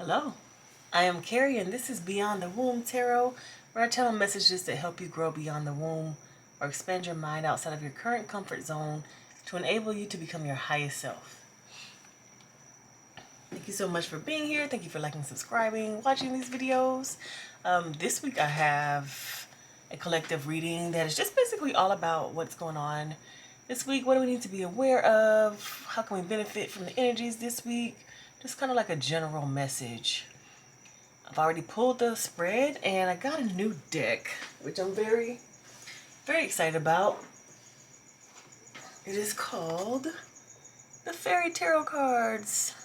Hello, I am Carrie and this is Beyond the Womb Tarot, where I channel messages that help you grow beyond the womb or expand your mind outside of your current comfort zone to enable you to become your highest self. Thank you so much for being here. Thank you for liking, subscribing, watching these videos. This week I have a collective reading that is just basically all about what's going on this week. What do we need to be aware of? How can we benefit from the energies this week? Just kind of like a general message. I've already pulled the spread and I got a new deck, which I'm very excited about. It is called the Fairy Tarot Cards.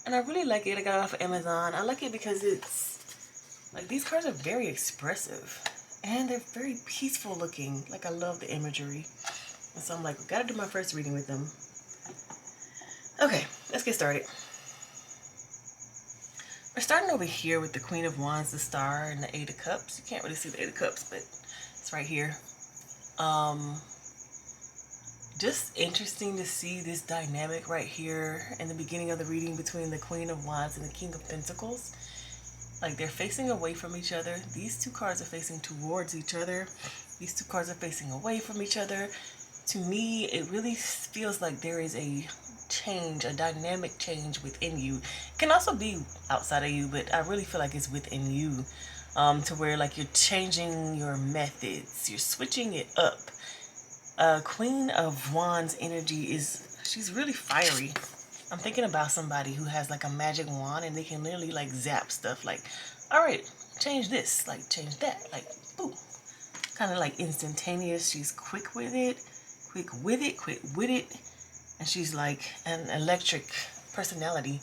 And I really like it. I got it off of Amazon. I like it because it's like these cards are very expressive and they're very peaceful looking. Like I love the imagery. And so I'm like, gotta do my first reading with them. Okay, let's get started. We're starting over here with the Queen of Wands, the Star, and the Eight of Cups. You can't really see the Eight of Cups, but it's right here. Just interesting to see this dynamic right here in the beginning of the reading between the Queen of Wands and the King of Pentacles. Like they're facing away from each other. These two cards are facing towards each other. These two cards are facing away from each other. To me, it really feels like there is a change, a dynamic change within you. It can also be outside of you, but I really feel like it's within you, to where like you're changing your methods, you're switching it up. Queen of Wands energy she's really fiery. I'm thinking about somebody who has like a magic wand and they can literally like zap stuff, like, all right, change this, like change that, like boom, kind of like instantaneous. She's quick with it, quick with it. And she's like an electric personality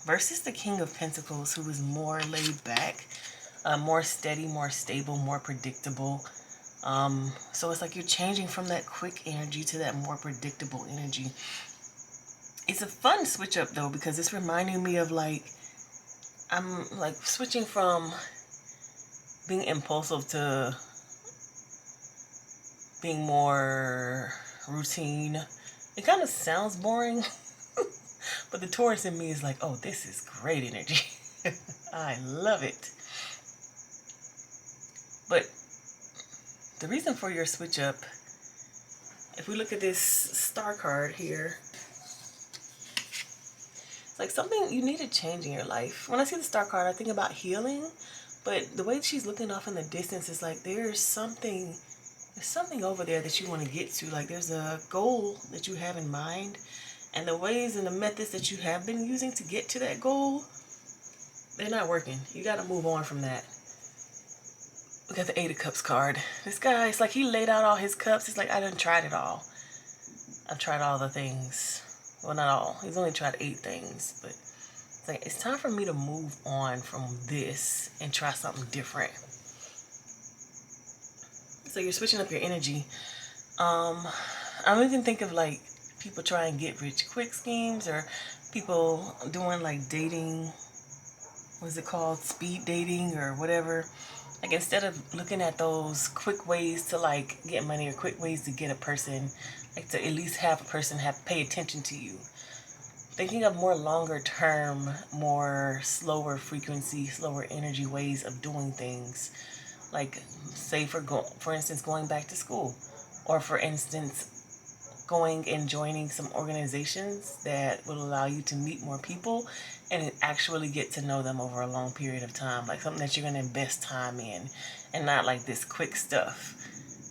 versus the King of Pentacles, who is more laid back, more steady, more stable, more predictable. So it's like you're changing from that quick energy to that more predictable energy. It's a fun switch up though, because it's reminding me of like, I'm like switching from being impulsive to being more routine. It kind of sounds boring, but the Taurus in me is like, oh, this is great energy. I love it. But the reason for your switch up, if we look at this Star card here, it's like something, you need a change in your life. When I see the Star card, I think about healing, but the way she's looking off in the distance is like there's something over there that you want to get to. Like there's a goal that you have in mind, and the ways and the methods that you have been using to get to that goal, they're not working. You got to move on from that. We got the Eight of Cups card. This guy, it's like he laid out all his cups. It's like, I done tried it all. I've tried all the things. Well, not all. He's only tried 8 things, but it's like, it's time for me to move on from this and try something different. So you're switching up your energy. I even think of like people try and get rich quick schemes, or people doing like dating, what's it called, speed dating or whatever. Like instead of looking at those quick ways to like get money or quick ways to get a person, like to at least have a person pay attention to you, thinking of more longer term, more slower frequency, slower energy ways of doing things. Like say for instance going back to school, or for instance going and joining some organizations that will allow you to meet more people and actually get to know them over a long period of time. Like something that you're going to invest time in, and not like this quick stuff.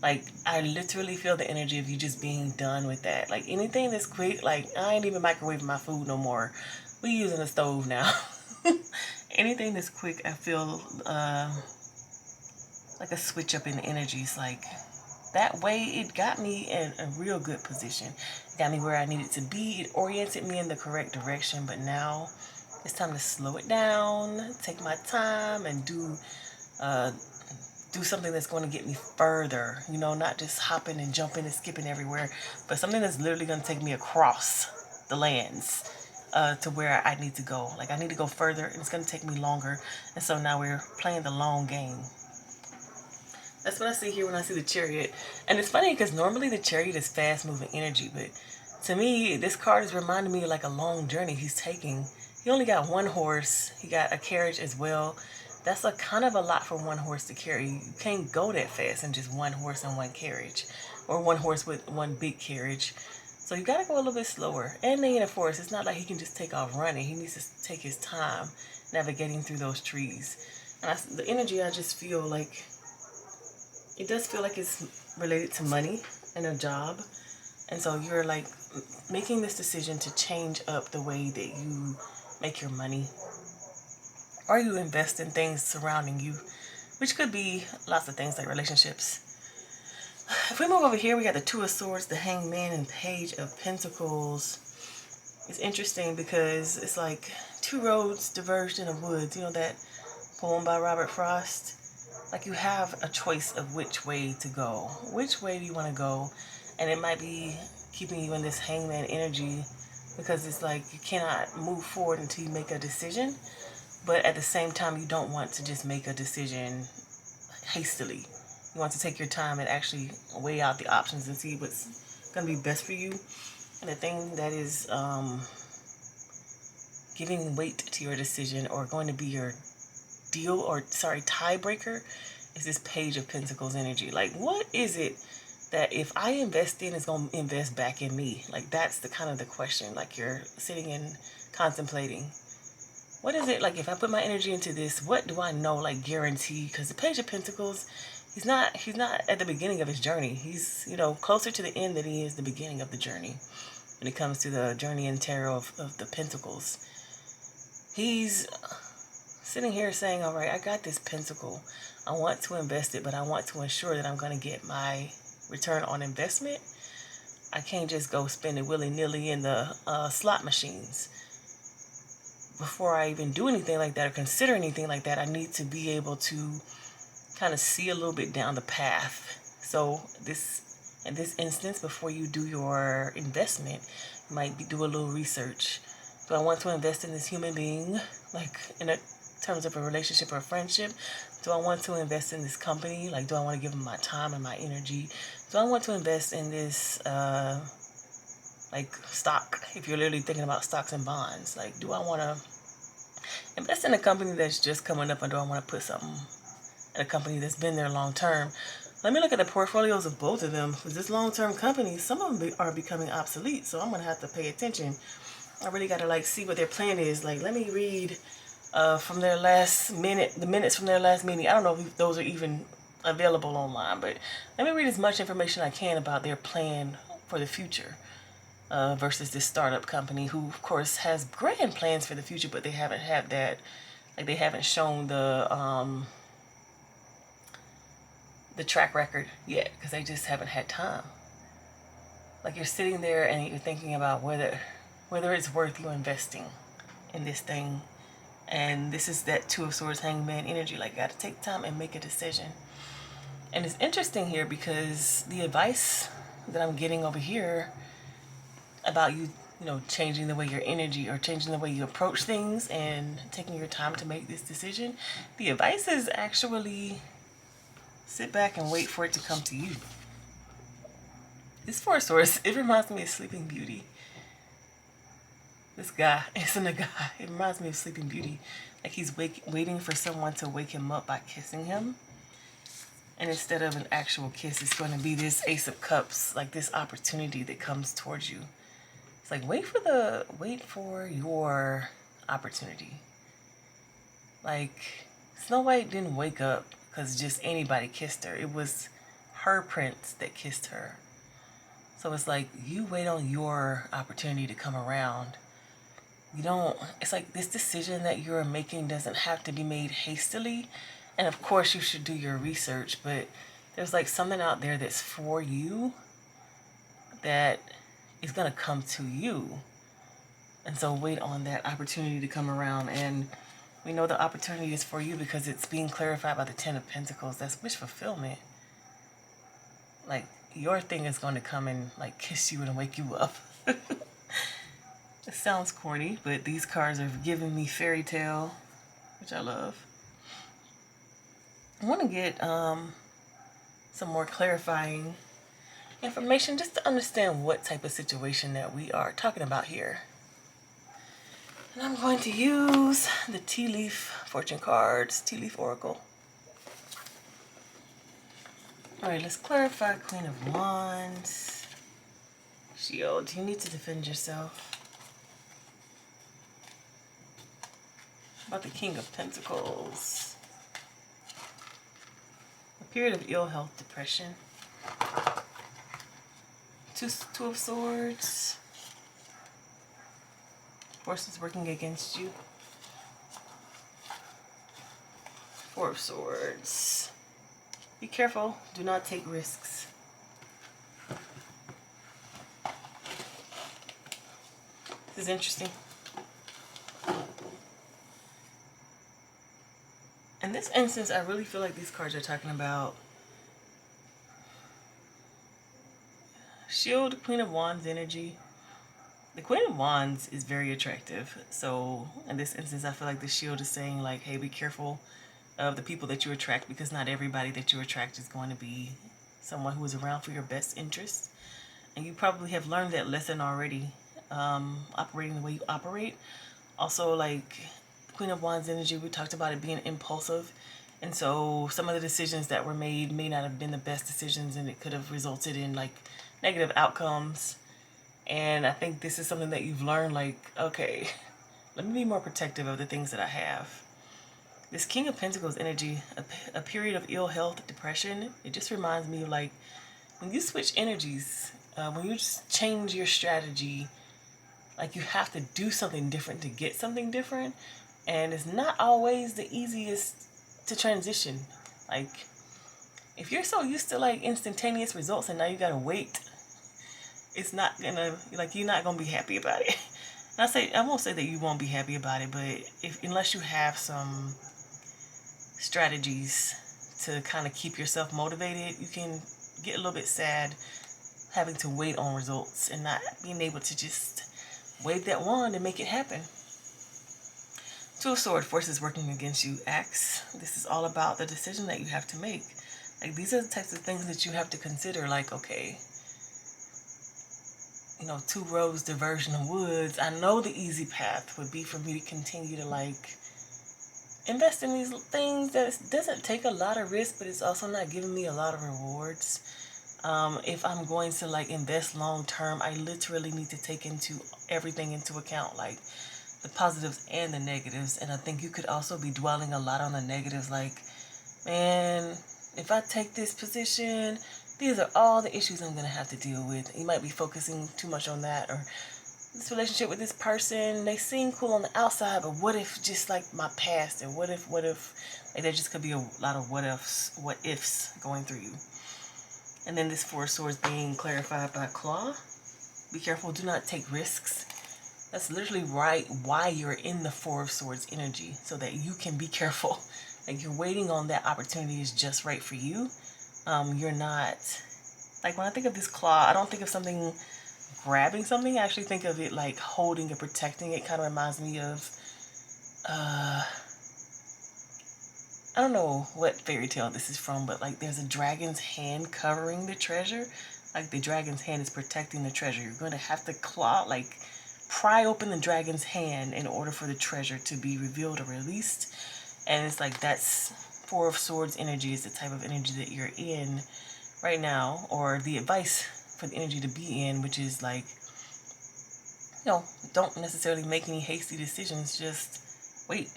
Like I literally feel the energy of you just being done with that. Like anything that's quick, like I ain't even microwaving my food no more. We using the stove now. Anything that's quick, I feel like a switch up in the energies. Like that way it got me in a real good position. It got me where I needed to be. It oriented me in the correct direction. But now it's time to slow it down, take my time, and do something that's going to get me further. You know, not just hopping and jumping and skipping everywhere, but something that's literally going to take me across the lands to where I need to go. Like I need to go further, and it's going to take me longer. And so now we're playing the long game. That's what I see here when I see the Chariot. And it's funny because normally the Chariot is fast moving energy, but to me this card is reminding me of like a long journey he's taking. He only got one horse. He got a carriage as well. That's a kind of a lot for one horse to carry. You can't go that fast in just one horse and one carriage, or one horse with one big carriage. So you gotta go a little bit slower. And they in a forest. It's not like he can just take off running. He needs to take his time navigating through those trees. And the energy, I just feel like it does feel like it's related to money and a job. And so you're like making this decision to change up the way that you make your money, or you invest in things surrounding you, which could be lots of things like relationships. If we move over here, we got the Two of Swords, the Hangman, and Page of Pentacles. It's interesting because it's like two roads diverged in the woods. You know that poem by Robert Frost? Like you have a choice of which way to go. Which way do you want to go? And it might be keeping you in this hangman energy because it's like you cannot move forward until you make a decision. But at the same time, you don't want to just make a decision hastily. You want to take your time and actually weigh out the options and see what's going to be best for you. And the thing that is giving weight to your decision or going to be your tiebreaker is this Page of Pentacles energy. Like, what is it that if I invest in is going to invest back in me? Like, that's the kind of the question, like you're sitting and contemplating. What is it, like, if I put my energy into this, what do I know, like, guarantee? Because the Page of Pentacles, he's not at the beginning of his journey. He's, closer to the end than he is the beginning of the journey. When it comes to the journey and tarot of the Pentacles, he's sitting here saying, all right, I got this pentacle. I want to invest it, but I want to ensure that I'm going to get my return on investment. I can't just go spend it willy-nilly in the slot machines. Before I even do anything like that or consider anything like that, I need to be able to kind of see a little bit down the path. So in this instance, before you do your investment, you might do a little research. Do I want to invest in this human being, like in terms of a relationship or a friendship? Do I want to invest in this company? Like, do I want to give them my time and my energy? Do I want to invest in this, like stock? If you're literally thinking about stocks and bonds, like, do I want to invest in a company that's just coming up, or do I want to put something in a company that's been there long term? Let me look at the portfolios of both of them. With this long-term company, some of them are becoming obsolete, so I'm going to have to pay attention. I really got to like see what their plan is. Like, let me read from their last minute, the minutes from their last meeting. I don't know if those are even available online, but let me read as much information I can about their plan for the future versus this startup company who, of course, has grand plans for the future, but they haven't had that. Like, they haven't shown the track record yet because they just haven't had time. Like, you're sitting there and you're thinking about whether it's worth you investing in this thing. And this is that Two of Swords Hangman energy. Like, you got to take time and make a decision. And it's interesting here because the advice that I'm getting over here about you, changing the way your energy or changing the way you approach things and taking your time to make this decision, the advice is actually sit back and wait for it to come to you. This Four of Swords, it reminds me of Sleeping Beauty. This guy isn't a guy. It reminds me of Sleeping Beauty. Like, he's waiting for someone to wake him up by kissing him. And instead of an actual kiss, it's going to be this Ace of Cups, like this opportunity that comes towards you. It's like, wait for your opportunity. Like, Snow White didn't wake up because just anybody kissed her. It was her prince that kissed her. So it's like, you wait on your opportunity to come around. It's like this decision that you're making doesn't have to be made hastily. And of course you should do your research, but there's like something out there that's for you that is going to come to you. And so wait on that opportunity to come around. And we know the opportunity is for you because it's being clarified by the Ten of Pentacles. That's wish fulfillment. Like, your thing is going to come and like kiss you and wake you up. It sounds corny, but these cards are giving me fairy tale, which I love. I want to get some more clarifying information just to understand what type of situation that we are talking about here. And I'm going to use the Tea Leaf Fortune cards, Tea Leaf Oracle. Alright, let's clarify Queen of Wands. Shield, you need to defend yourself. About the King of Pentacles. A period of ill health, depression. Two of Swords. Forces working against you. Four of Swords. Be careful. Do not take risks. This is interesting. In this instance, I really feel like these cards are talking about Shield, Queen of Wands energy. The Queen of Wands is very attractive. So in this instance, I feel like the Shield is saying like, hey, be careful of the people that you attract, because not everybody that you attract is going to be someone who is around for your best interest. And you probably have learned that lesson already, operating the way you operate. Also, like Queen of Wands energy, we talked about it being impulsive. And so some of the decisions that were made may not have been the best decisions, and it could have resulted in like negative outcomes. And I think this is something that you've learned, like, okay, let me be more protective of the things that I have. This King of Pentacles energy, a period of ill health, depression, it just reminds me of like when you switch energies, when you just change your strategy, like you have to do something different to get something different. And it's not always the easiest to transition. Like if you're so used to like instantaneous results and now you gotta wait, it's not gonna, like, you're not gonna be happy about it. And I won't say that you won't be happy about it, but unless you have some strategies to kind of keep yourself motivated, you can get a little bit sad having to wait on results and not being able to just wave that wand and make it happen. Two of Swords, forces working against you. Axe, this is all about the decision that you have to make. Like these are the types of things that you have to consider, like, okay, you know, two roads diversion of woods. I know the easy path would be for me to continue to like invest in these things that doesn't take a lot of risk, but it's also not giving me a lot of rewards. If I'm going to like invest long term, I literally need to take everything into account, like the positives and the negatives. And I think you could also be dwelling a lot on the negatives, like, man, if I take this position, these are all the issues I'm going to have to deal with. You might be focusing too much on that, or this relationship with this person, they seem cool on the outside, but what if just like my past, and what if, like there just could be a lot of what ifs going through you. And then this Four of Swords being clarified by Claw. Be careful, do not take risks. That's literally right why you're in the Four of Swords energy, so that you can be careful. Like you're waiting on that opportunity is just right for you. You're not, like when I think of this claw, I don't think of something grabbing something. I actually think of it like holding and protecting. It kind of reminds me of, I don't know what fairy tale this is from, but like there's a dragon's hand covering the treasure. Like the dragon's hand is protecting the treasure. You're going to have to pry open the dragon's hand in order for the treasure to be revealed or released. And it's like that's Four of Swords energy is the type of energy that you're in right now, or the advice for the energy to be in, which is like, you know, don't necessarily make any hasty decisions. Just wait.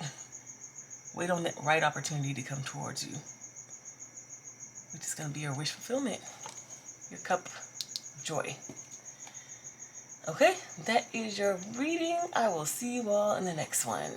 Wait on that right opportunity to come towards you, which is going to be your wish fulfillment, your cup of joy. Okay, that is your reading. I will see you all in the next one.